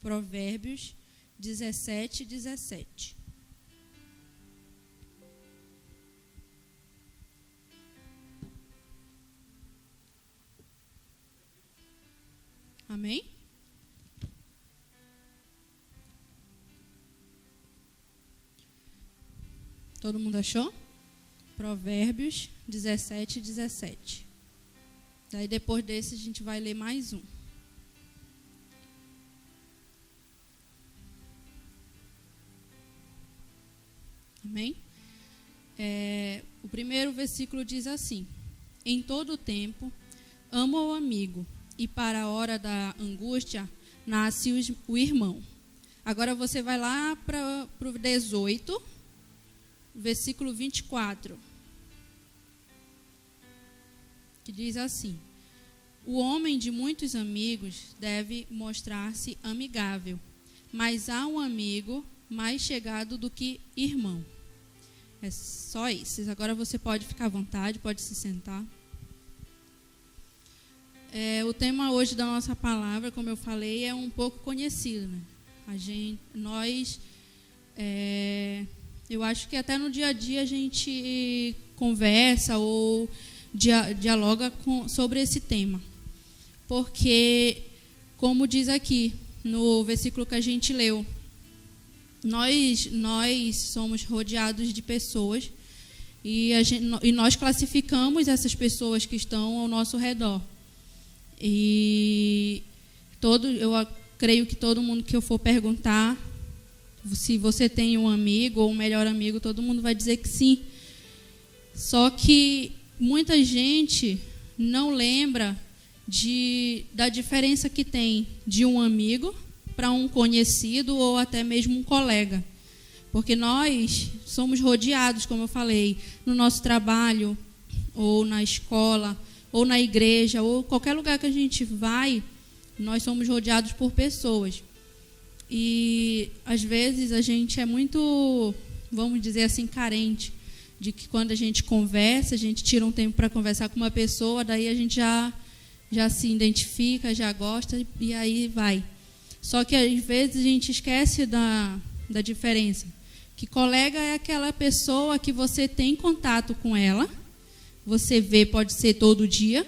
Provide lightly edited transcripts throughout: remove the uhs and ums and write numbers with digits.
Provérbios 17, 17. Amém? Todo mundo achou? Provérbios 17, 17. Daí depois desse a gente vai ler mais um. Amém? O primeiro versículo diz assim: em todo o tempo, ama o amigo, e para a hora da angústia, nasce o irmão. Agora você vai lá para o 18, versículo 24, que diz assim: o homem de muitos amigos deve mostrar-se amigável, mas há um amigo mais chegado do que irmão. É só isso. Agora você pode ficar à vontade, pode se sentar. O tema hoje da nossa palavra, como eu falei, é um pouco conhecido, né? Eu acho que até no dia a dia a gente conversa ou dialoga sobre esse tema. Porque, como diz aqui no versículo que a gente leu, nós somos rodeados de pessoas e nós classificamos essas pessoas que estão ao nosso redor. E eu creio que todo mundo que eu for perguntar se você tem um amigo ou um melhor amigo, todo mundo vai dizer que sim. Só que muita gente não lembra da diferença que tem de um amigo para um conhecido ou até mesmo um colega. Porque nós somos rodeados, como eu falei, no nosso trabalho, ou na escola, ou na igreja, ou qualquer lugar que a gente vai, nós somos rodeados por pessoas. E, às vezes, a gente é muito, vamos dizer assim, carente de que quando a gente conversa, a gente tira um tempo para conversar com uma pessoa, daí a gente já se identifica, já gosta, e aí vai. Só que, às vezes, a gente esquece da diferença. Que colega é aquela pessoa que você tem contato com ela, você vê, pode ser todo dia,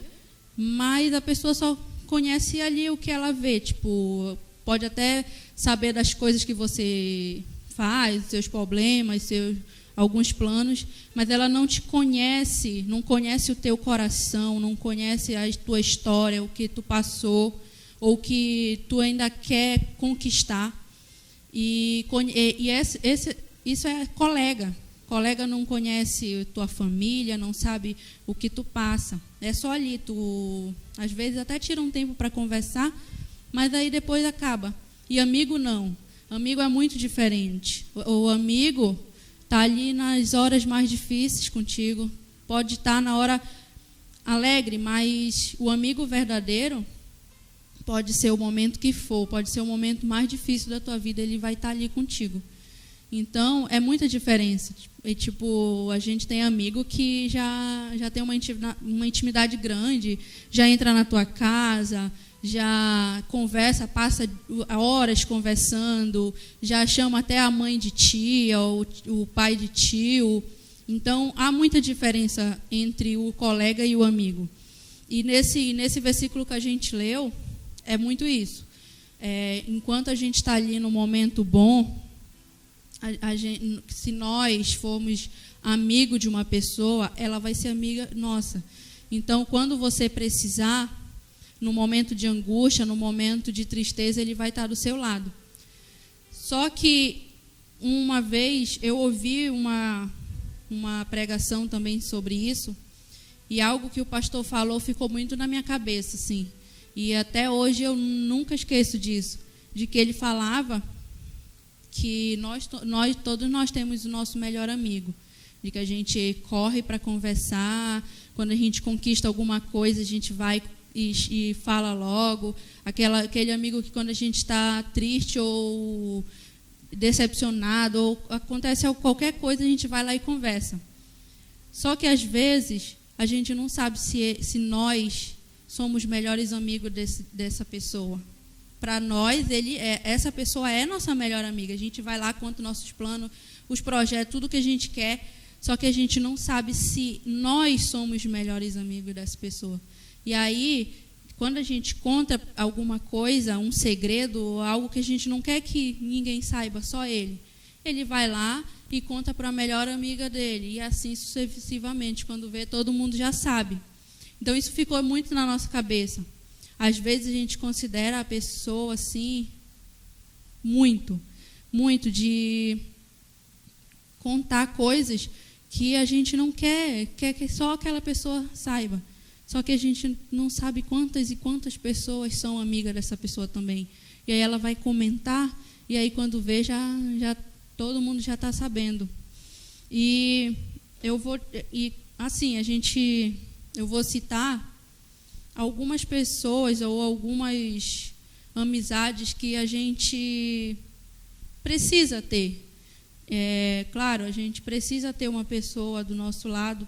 mas a pessoa só conhece ali o que ela vê. Tipo, pode até saber das coisas que você faz, seus problemas, alguns planos, mas ela não te conhece, não conhece o teu coração, não conhece a tua história, o que tu passou, ou o que tu ainda quer conquistar. Isso é colega. Colega não conhece tua família, não sabe o que tu passa. É só ali, tu às vezes até tira um tempo para conversar, mas aí depois acaba. E amigo não. Amigo é muito diferente. O amigo está ali nas horas mais difíceis contigo. Pode estar na hora alegre, mas o amigo verdadeiro pode ser o momento que for, pode ser o momento mais difícil da tua vida, ele vai estar ali contigo. Então, é muita diferença. E, a gente tem amigo que já tem uma intimidade grande, já entra na tua casa, já conversa, passa horas conversando, já chama até a mãe de tia, ou o pai de tio. Então, há muita diferença entre o colega e o amigo. E nesse versículo que a gente leu, é muito isso. Enquanto a gente está ali no momento bom, se nós formos amigo de uma pessoa, ela vai ser amiga nossa. Então, quando você precisar, no momento de angústia, no momento de tristeza, ele vai estar do seu lado. Só que, uma vez, eu ouvi uma pregação também sobre isso, e algo que o pastor falou ficou muito na minha cabeça, assim. E até hoje eu nunca esqueço disso, de que ele falava que todos nós temos o nosso melhor amigo, de que a gente corre para conversar, quando a gente conquista alguma coisa, a gente vai e fala logo, aquele amigo que quando a gente está triste ou decepcionado, ou acontece qualquer coisa, a gente vai lá e conversa. Só que, às vezes, a gente não sabe se nós somos melhores amigos dessa pessoa. para nós, essa pessoa é nossa melhor amiga. A gente vai lá, conta nossos planos, os projetos, tudo que a gente quer, só que a gente não sabe se nós somos melhores amigos dessa pessoa. E aí, quando a gente conta alguma coisa, um segredo, algo que a gente não quer que ninguém saiba, só ele vai lá e conta para a melhor amiga dele, e assim sucessivamente. Quando vê, todo mundo já sabe. Então, isso ficou muito na nossa cabeça. Às vezes, a gente considera a pessoa, assim, muito de contar coisas que a gente não quer que só aquela pessoa saiba. Só que a gente não sabe quantas e quantas pessoas são amigas dessa pessoa também. E aí ela vai comentar, e aí quando vê, já todo mundo já está sabendo. E eu vou citar algumas pessoas ou algumas amizades que a gente precisa ter. Claro, a gente precisa ter uma pessoa do nosso lado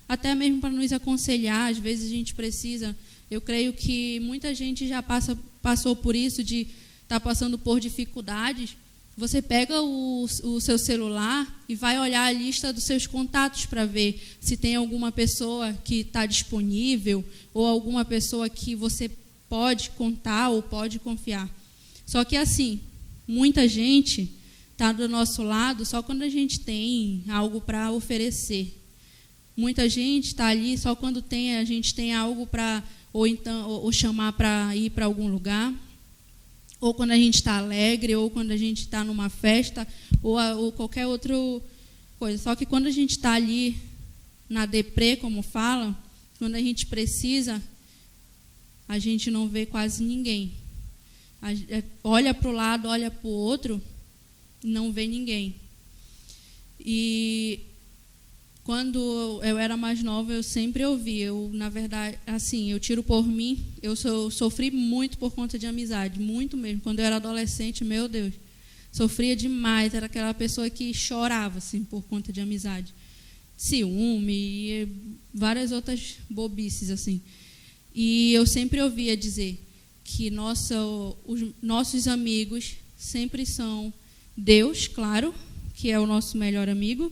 até mesmo para nos aconselhar. Às vezes a gente precisa. Eu creio que muita gente já passou por isso, de estar passando por dificuldades. Você pega o seu celular e vai olhar a lista dos seus contatos para ver se tem alguma pessoa que está disponível ou alguma pessoa que você pode contar ou pode confiar. Só que, assim, muita gente está do nosso lado só quando a gente tem algo para oferecer. Muita gente está ali só quando a gente tem algo para ou chamar para ir para algum lugar, ou quando a gente está alegre, ou quando a gente está numa festa, ou qualquer outra coisa. Só que quando a gente está ali na deprê, como fala, quando a gente precisa, a gente não vê quase ninguém. Olha para o lado, olha para o outro, não vê ninguém. E quando eu era mais nova, eu sempre ouvi. Na verdade, assim, eu tiro por mim, eu sofri muito por conta de amizade, muito mesmo. Quando eu era adolescente, meu Deus, sofria demais. Era aquela pessoa que chorava, assim, por conta de amizade. Ciúme e várias outras bobices, assim. E eu sempre ouvia dizer que os nossos amigos sempre são Deus, claro, que é o nosso melhor amigo,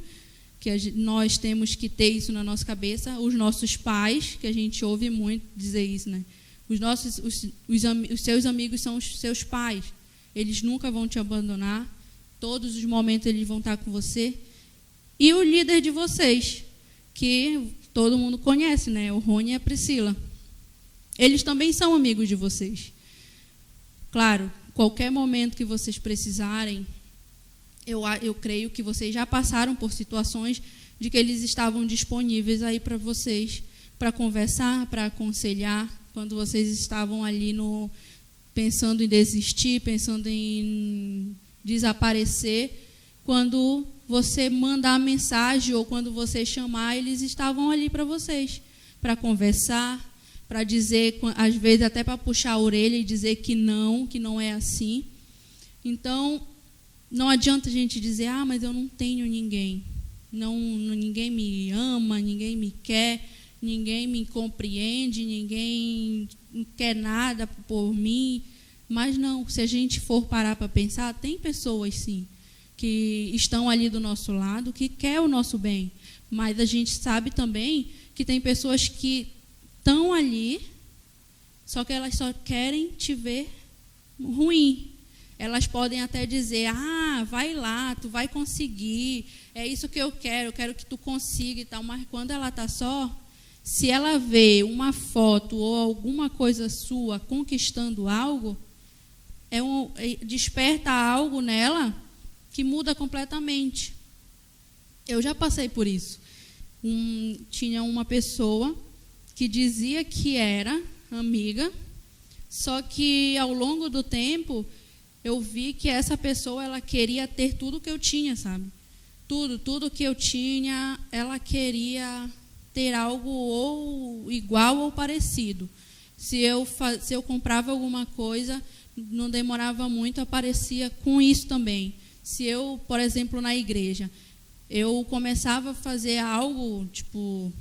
que nós temos que ter isso na nossa cabeça, os nossos pais, que a gente ouve muito dizer isso, né? Os seus amigos são os seus pais, eles nunca vão te abandonar, todos os momentos eles vão estar com você. E o líder de vocês, que todo mundo conhece, né? O Rony e a Priscila. Eles também são amigos de vocês. Claro, qualquer momento que vocês precisarem, eu creio que vocês já passaram por situações de que eles estavam disponíveis aí para vocês, para conversar, para aconselhar, quando vocês estavam ali pensando em desistir, pensando em desaparecer. Quando você mandar a mensagem ou quando você chamar, eles estavam ali para vocês, para conversar, para dizer, às vezes até para puxar a orelha e dizer que não é assim. Então, não adianta a gente dizer, mas eu não tenho ninguém. Ninguém me ama, ninguém me quer, ninguém me compreende, ninguém quer nada por mim. Mas não, se a gente for parar para pensar, tem pessoas, sim, que estão ali do nosso lado, que quer o nosso bem. Mas a gente sabe também que tem pessoas que estão ali, só que elas só querem te ver ruim. Elas podem até dizer, vai lá, tu vai conseguir, é isso que eu quero que tu consiga e tal. Mas quando ela está só, se ela vê uma foto ou alguma coisa sua conquistando algo, desperta algo nela que muda completamente. Eu já passei por isso. Tinha uma pessoa que dizia que era amiga, só que ao longo do tempo eu vi que essa pessoa, ela queria ter tudo que eu tinha, sabe? Tudo que eu tinha, ela queria ter algo ou igual ou parecido. Se eu comprava alguma coisa, não demorava muito, aparecia com isso também. Se eu, por exemplo, na igreja, eu começava a fazer algo,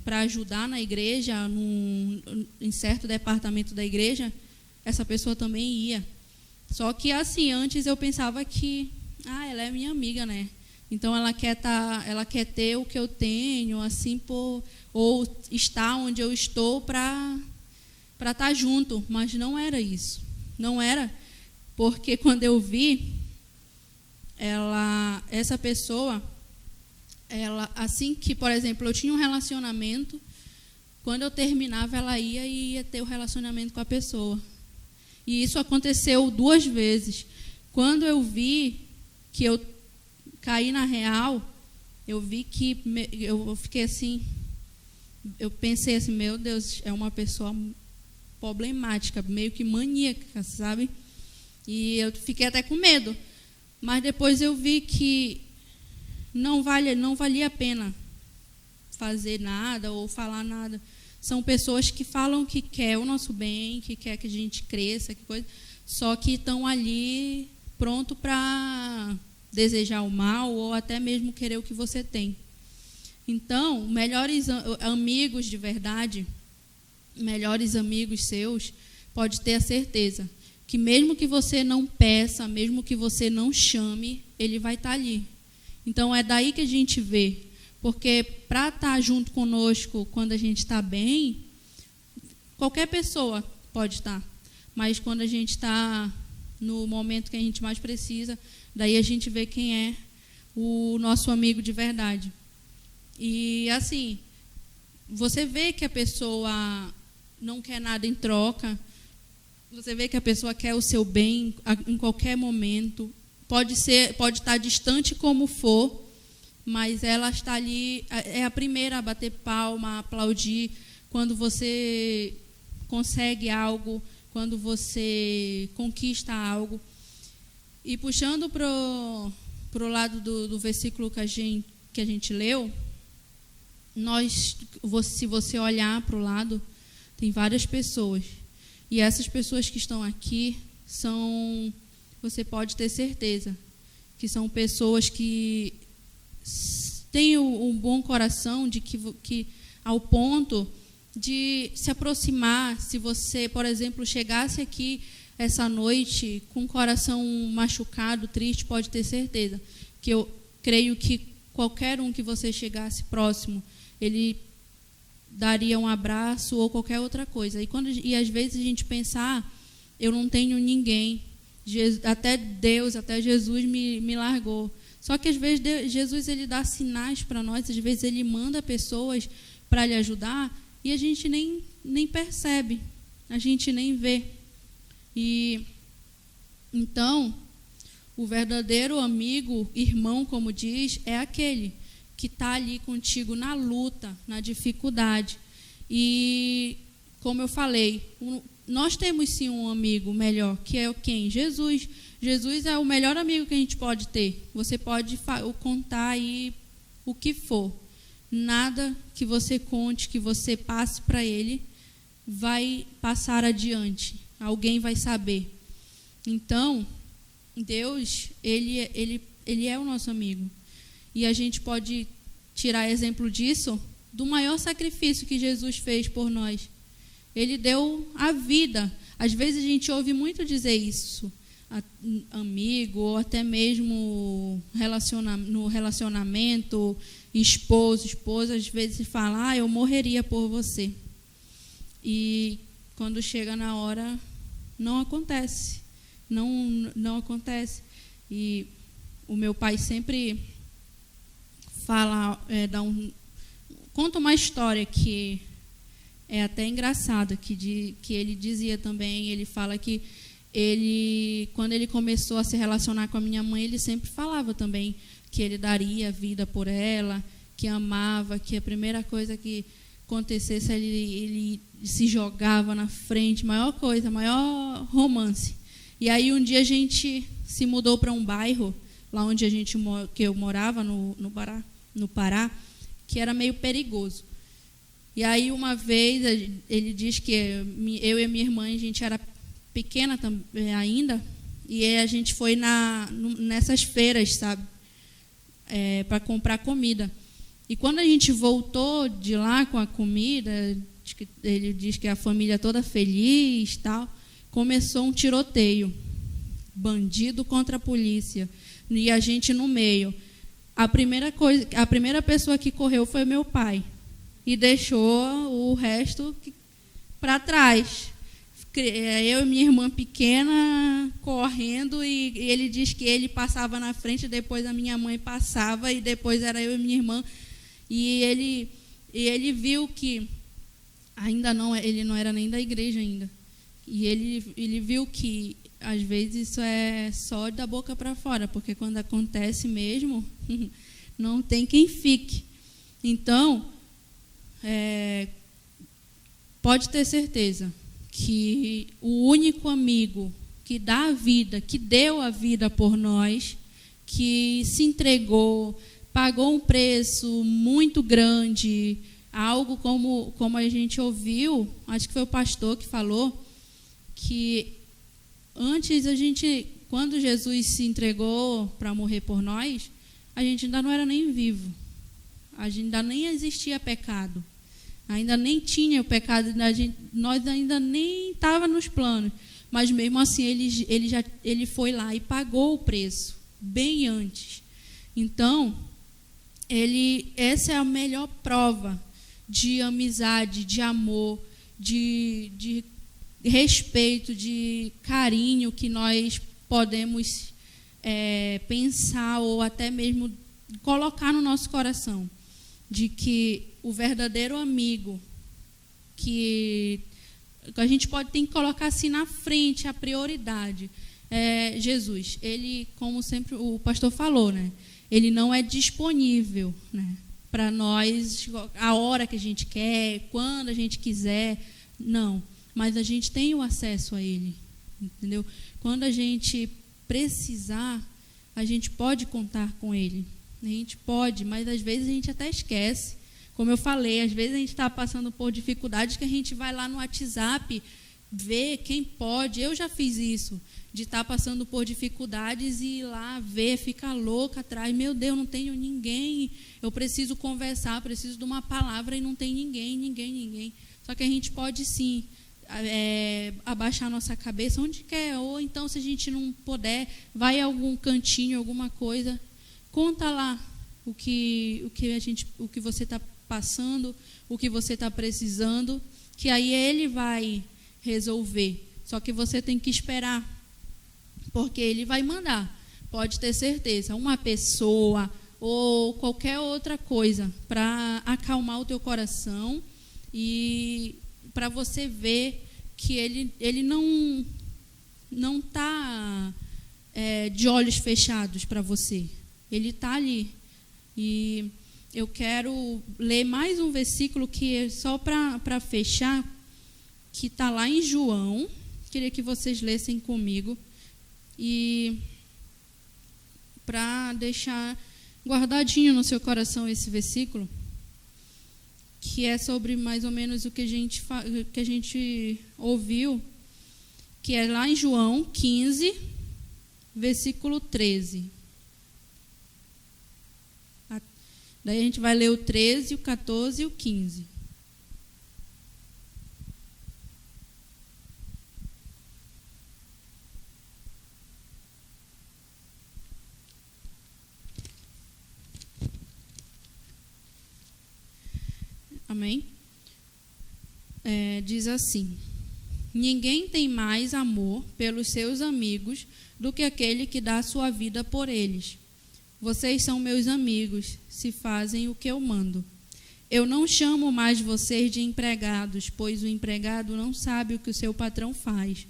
para ajudar na igreja, em certo departamento da igreja, essa pessoa também ia. Só que, assim, antes eu pensava que, ela é minha amiga, né? Então, ela quer ter o que eu tenho, assim, ou estar onde eu estou para estar junto. Mas não era isso. Não era, porque quando eu vi, essa pessoa, assim que, por exemplo, eu tinha um relacionamento, quando eu terminava, ela ia ter o relacionamento com a pessoa. E isso aconteceu 2 vezes. Quando eu vi que eu caí na real, eu vi que eu fiquei assim, eu pensei assim, meu Deus, é uma pessoa problemática, meio que maníaca, sabe? E eu fiquei até com medo. Mas depois eu vi que não valia a pena fazer nada ou falar nada. São pessoas que falam que quer o nosso bem, que quer que a gente cresça, que coisa, só que estão ali pronto para desejar o mal ou até mesmo querer o que você tem. Então, melhores amigos de verdade, melhores amigos seus, pode ter a certeza que mesmo que você não peça, mesmo que você não chame, ele vai estar ali. Então, é daí que a gente vê. Porque para estar junto conosco quando a gente está bem, qualquer pessoa pode estar. Mas quando a gente está no momento que a gente mais precisa, daí a gente vê quem é o nosso amigo de verdade. E assim, você vê que a pessoa não quer nada em troca, você vê que a pessoa quer o seu bem em qualquer momento, pode estar distante como for, mas ela está ali, é a primeira a bater palma, a aplaudir quando você consegue algo, quando você conquista algo. E puxando para o lado do versículo que a gente leu, se você olhar para o lado, tem várias pessoas. E essas pessoas que estão aqui você pode ter certeza, que são pessoas que têm um bom coração, que ao ponto de se aproximar. Se você, por exemplo, chegasse aqui essa noite com o coração machucado, triste, pode ter certeza que eu creio que qualquer um que você chegasse próximo, ele daria um abraço ou qualquer outra coisa. E às vezes a gente pensa, eu não tenho ninguém, até Deus, até Jesus me largou. Só que às vezes Jesus ele dá sinais para nós, às vezes ele manda pessoas para lhe ajudar e a gente nem percebe, a gente nem vê. E então, o verdadeiro amigo, irmão, como diz, é aquele que está ali contigo na luta, na dificuldade. E, como eu falei, nós temos sim um amigo melhor, que é quem? Jesus. Jesus é o melhor amigo que a gente pode ter. Você pode contar aí o que for. Nada que você conte, que você passe para ele, vai passar adiante. Alguém vai saber. Então, Deus, ele é o nosso amigo. E a gente pode tirar exemplo disso do maior sacrifício que Jesus fez por nós. Ele deu a vida. Às vezes a gente ouve muito dizer isso, amigo, ou até mesmo no relacionamento, esposa, às vezes fala, eu morreria por você. E quando chega na hora, não acontece. Não acontece. E o meu pai sempre fala, conta uma história que é até engraçada, que ele dizia também, ele fala que quando ele começou a se relacionar com a minha mãe, ele sempre falava também que ele daria a vida por ela, que amava, que a primeira coisa que acontecesse, ele se jogava na frente, maior coisa, maior romance. E aí um dia a gente se mudou para um bairro, lá onde que eu morava, no Pará, que era meio perigoso. E aí uma vez ele diz que eu e a minha irmã, a gente era pequena ainda, e a gente foi nessas feiras, sabe, para comprar comida. E quando a gente voltou de lá com a comida, ele diz que a família toda feliz, tal, começou um tiroteio. bandido contra a polícia, e a gente no meio. A primeira pessoa que correu foi meu pai, e deixou o resto para trás. Eu e minha irmã pequena correndo, e ele diz que ele passava na frente, depois a minha mãe passava, e depois era eu e minha irmã. E ele viu que ele não era nem da igreja ainda. E ele viu que às vezes isso é só da boca para fora, porque quando acontece mesmo, não tem quem fique. Então, pode ter certeza que o único amigo que dá a vida, que deu a vida por nós, que se entregou, pagou um preço muito grande, algo como a gente ouviu, acho que foi o pastor que falou, que antes quando Jesus se entregou para morrer por nós, a gente ainda não era nem vivo, ainda nem existia pecado. Ainda nem tinha o pecado, nós ainda nem estava nos planos, mas mesmo assim ele foi lá e pagou o preço, bem antes. Então, essa é a melhor prova de amizade, de amor, de respeito, de carinho que nós podemos pensar ou até mesmo colocar no nosso coração, de que o verdadeiro amigo, que a gente tem que colocar assim na frente, a prioridade, é Jesus. Ele, como sempre o pastor falou, né? Ele não é disponível, né, para nós a hora que a gente quer, quando a gente quiser, não. Mas a gente tem o acesso a ele, entendeu? Quando a gente precisar, a gente pode contar com ele. A gente pode, mas às vezes a gente até esquece. Como eu falei, às vezes a gente está passando por dificuldades que a gente vai lá no WhatsApp ver quem pode. Eu já fiz isso, de estar passando por dificuldades e ir lá ver, ficar louca atrás. Meu Deus, não tenho ninguém. Eu preciso conversar, preciso de uma palavra e não tem ninguém. Só que a gente pode sim abaixar nossa cabeça onde quer. Ou então, se a gente não puder, vai a algum cantinho, alguma coisa. Conta lá o que você está passando, o que você está precisando, que aí ele vai resolver. Só que você tem que esperar, porque ele vai mandar, pode ter certeza, uma pessoa ou qualquer outra coisa para acalmar o teu coração e para você ver que ele não está de olhos fechados para você. Ele está ali. E eu quero ler mais um versículo que é só para fechar, que está lá em João. Queria que vocês lessem comigo. E para deixar guardadinho no seu coração esse versículo, que é sobre mais ou menos o que a gente ouviu, que é lá em João 15, versículo 13. Daí a gente vai ler o 13, o 14 e o 15. Amém? Diz assim: ninguém tem mais amor pelos seus amigos do que aquele que dá a sua vida por eles. Vocês são meus amigos, se fazem o que eu mando. Eu não chamo mais vocês de empregados, pois o empregado não sabe o que o seu patrão faz.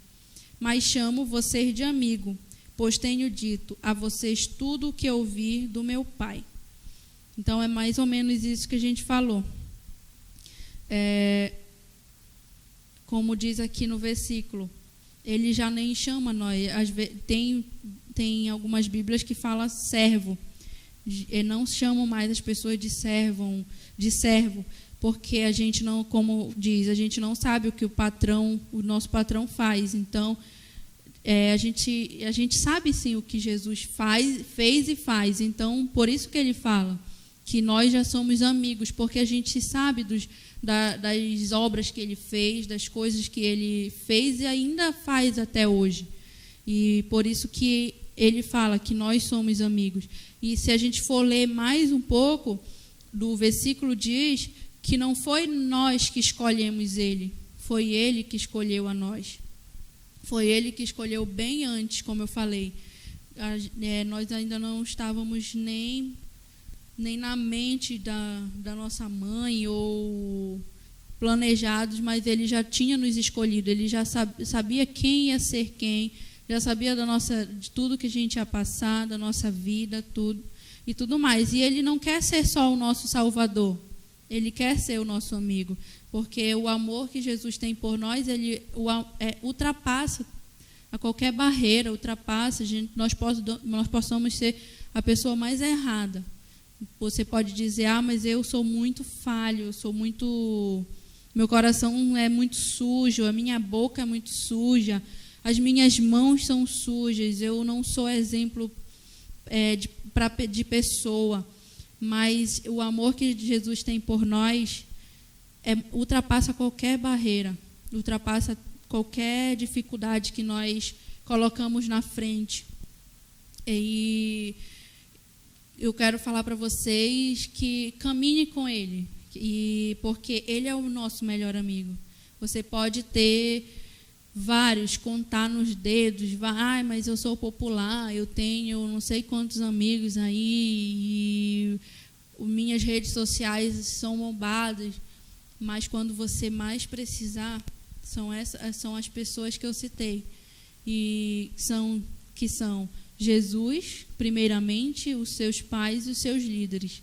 Mas chamo vocês de amigo, pois tenho dito a vocês tudo o que ouvi do meu Pai. Então, é mais ou menos isso que a gente falou. Como diz aqui no versículo, ele já nem chama nós. Tem algumas Bíblias que falam servo. E não chamam mais as pessoas de servo, porque a gente não, como diz, a gente não sabe o que o nosso patrão faz. Então, a gente sabe sim o que Jesus fez e faz. Então, por isso que ele fala que nós já somos amigos, porque a gente sabe das obras que ele fez, das coisas que ele fez e ainda faz até hoje. E por isso que ele fala que nós somos amigos. E se a gente for ler mais um pouco, do versículo diz que não foi nós que escolhemos ele, foi ele que escolheu a nós. Foi ele que escolheu bem antes, como eu falei. Nós ainda não estávamos nem na mente da nossa mãe ou planejados, mas ele já tinha nos escolhido, ele já sabia quem ia ser quem, já sabia de tudo que a gente ia passar, da nossa vida, tudo e tudo mais. E ele não quer ser só o nosso Salvador, ele quer ser o nosso amigo, porque o amor que Jesus tem por nós, ele ultrapassa a qualquer barreira, ultrapassa, nós possamos ser a pessoa mais errada. Você pode dizer, mas eu sou muito falho, meu coração é muito sujo, a minha boca é muito suja, as minhas mãos são sujas, eu não sou exemplo de pessoa. Mas o amor que Jesus tem por nós ultrapassa qualquer barreira, ultrapassa qualquer dificuldade que nós colocamos na frente. E eu quero falar para vocês que caminhe com Ele, porque Ele é o nosso melhor amigo. Você pode ter vários, contar nos dedos, mas eu sou popular, eu tenho não sei quantos amigos aí, e minhas redes sociais são bombadas, mas quando você mais precisar, são as pessoas que eu citei, e que são Jesus, primeiramente, os seus pais e os seus líderes.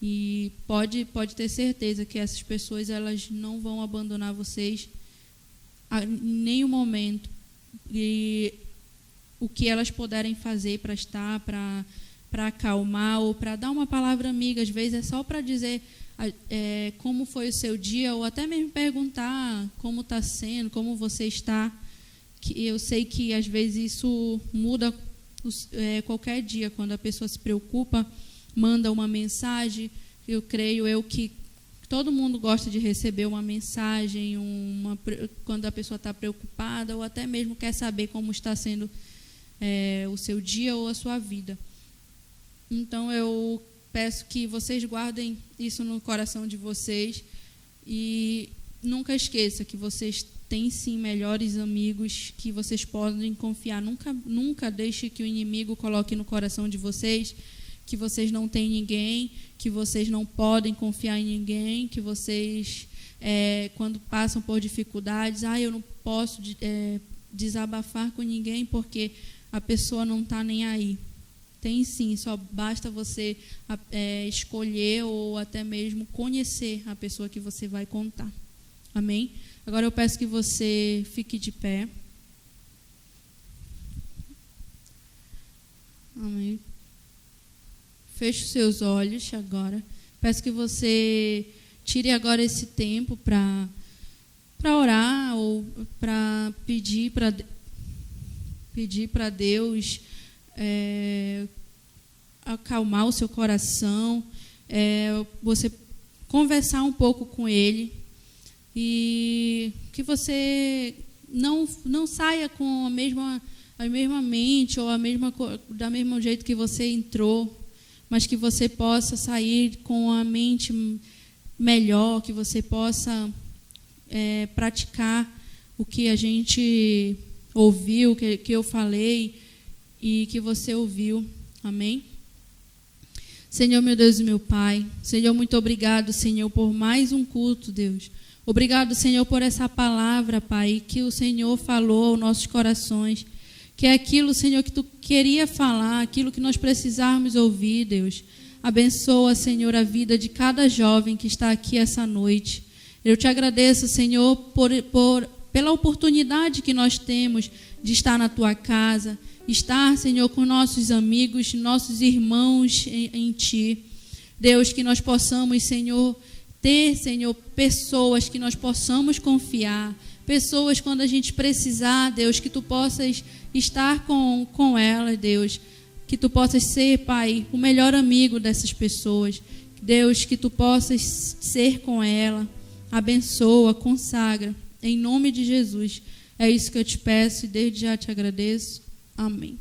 E pode ter certeza que essas pessoas, elas não vão abandonar vocês em nenhum momento. E o que elas puderem fazer para estar, para acalmar ou para dar uma palavra amiga, às vezes é só para dizer como foi o seu dia, ou até mesmo perguntar como está sendo, como você está. Que eu sei que às vezes isso muda qualquer dia, quando a pessoa se preocupa, manda uma mensagem. Eu creio que todo mundo gosta de receber uma mensagem, quando a pessoa está preocupada, ou até mesmo quer saber como está sendo o seu dia ou a sua vida. Então eu peço que vocês guardem isso no coração de vocês e nunca esqueça que vocês têm sim melhores amigos que vocês podem confiar. Nunca deixe que o inimigo coloque no coração de vocês que vocês não têm ninguém, que vocês não podem confiar em ninguém, que vocês, quando passam por dificuldades, eu não posso desabafar com ninguém porque a pessoa não está nem aí. Tem sim, só basta você escolher ou até mesmo conhecer a pessoa que você vai contar. Amém? Agora eu peço que você fique de pé. Amém. Feche os seus olhos agora. Peço que você tire agora esse tempo para orar ou para pedir para Deus acalmar o seu coração, você conversar um pouco com Ele e que você não saia com a mesma mente ou da mesmo jeito que você entrou, mas que você possa sair com a mente melhor, que você possa praticar o que a gente ouviu, que eu falei e que você ouviu. Amém? Senhor, meu Deus e meu Pai, Senhor, muito obrigado, Senhor, por mais um culto, Deus. Obrigado, Senhor, por essa palavra, Pai, que o Senhor falou aos nossos corações, que é aquilo, Senhor, que Tu queria falar, aquilo que nós precisarmos ouvir, Deus. Abençoa, Senhor, a vida de cada jovem que está aqui essa noite. Eu te agradeço, Senhor, pela oportunidade que nós temos de estar na Tua casa, estar, Senhor, com nossos amigos, nossos irmãos em Ti. Deus, que nós possamos, Senhor, ter, Senhor, pessoas que nós possamos confiar, pessoas quando a gente precisar, Deus, que Tu possas estar com ela, Deus, que Tu possas ser, Pai, o melhor amigo dessas pessoas. Deus, que Tu possas ser com ela, abençoa, consagra, em nome de Jesus. É isso que eu te peço e desde já te agradeço. Amém.